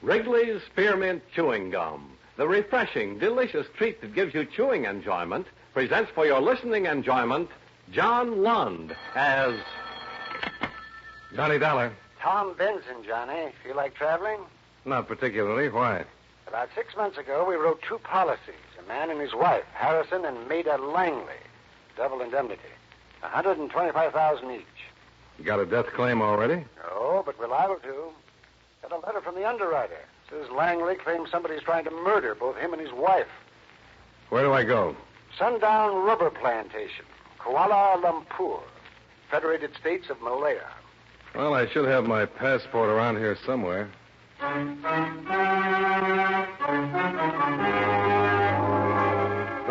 Wrigley's Spearmint Chewing Gum, the refreshing, delicious treat that gives you chewing enjoyment, presents for your listening enjoyment John Lund as Johnny Dollar. Tom Benson, Johnny. Feel like traveling? Not particularly. Why? About 6 months ago, we wrote 2 policies. A man and his wife, Harrison and Maida Langley. Double indemnity. $125,000 each. You got a death claim already? No, but we're liable to. Got a letter from the underwriter. Says Langley claims somebody's trying to murder both him and his wife. Where do I go? Sundown Rubber Plantation, Kuala Lumpur, Federated States of Malaya. Well, I should have my passport around here somewhere.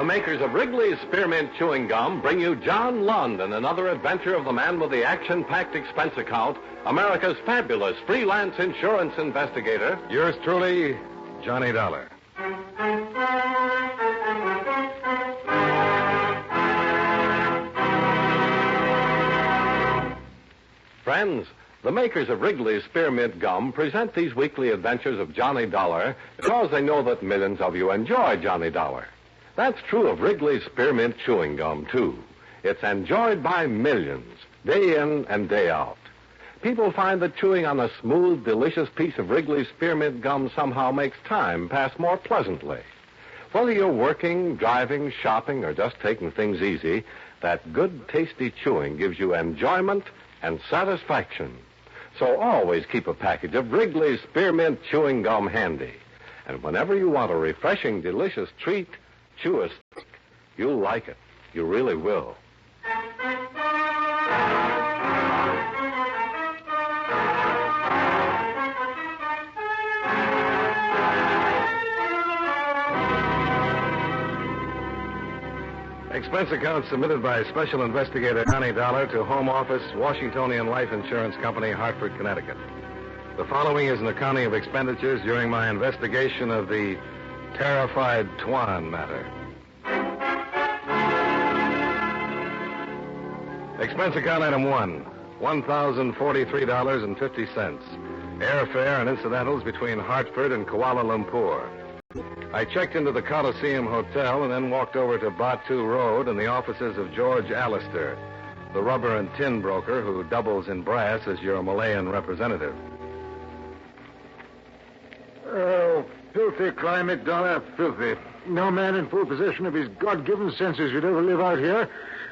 the makers of Wrigley's Spearmint Chewing Gum bring you John Lund and another adventure of the man with the action-packed expense account, America's fabulous freelance insurance investigator. Yours truly, Johnny Dollar. Friends, the makers of Wrigley's Spearmint Gum present these weekly adventures of Johnny Dollar because they know that millions of you enjoy Johnny Dollar. That's true of Wrigley's Spearmint Chewing Gum, too. It's enjoyed by millions, day in and day out. People find that chewing on a smooth, delicious piece of Wrigley's Spearmint Gum somehow makes time pass more pleasantly. Whether you're working, driving, shopping, or just taking things easy, that good, tasty chewing gives you enjoyment and satisfaction. So always keep a package of Wrigley's Spearmint Chewing Gum handy. And whenever you want a refreshing, delicious treat, chew a stick. You'll like it. You really will. Expense account submitted by Special Investigator Johnny Dollar to Home Office, Washingtonian Life Insurance Company, Hartford, Connecticut. The following is an accounting of expenditures during my investigation of the terrified Tuan matter. Expense account item 1, $1,043.50. Airfare and incidentals between Hartford and Kuala Lumpur. I checked into the Coliseum Hotel and then walked over to Batu Road and the offices of George Allister, the rubber and tin broker who doubles in brass as your Malayan representative. Oh, filthy climate, Dollar, filthy. No man in full possession of his God-given senses would ever live out here.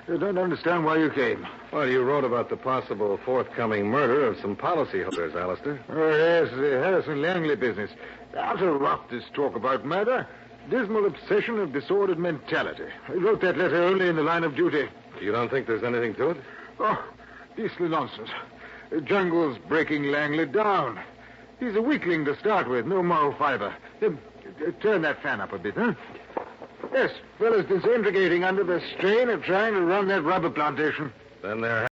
I don't understand why you came. Well, you wrote about the possible forthcoming murder of some policyholders, Allister. Oh, yes, the Harrison Langley business. Utter rot, this talk about murder. Dismal obsession of disordered mentality. I wrote that letter only in the line of duty. You don't think there's anything to it? Oh, beastly nonsense. The jungle's breaking Langley down. He's a weakling to start with, no moral fiber. Turn that fan up a bit, huh? Yes, fellow's disintegrating under the strain of trying to run that rubber plantation. Then there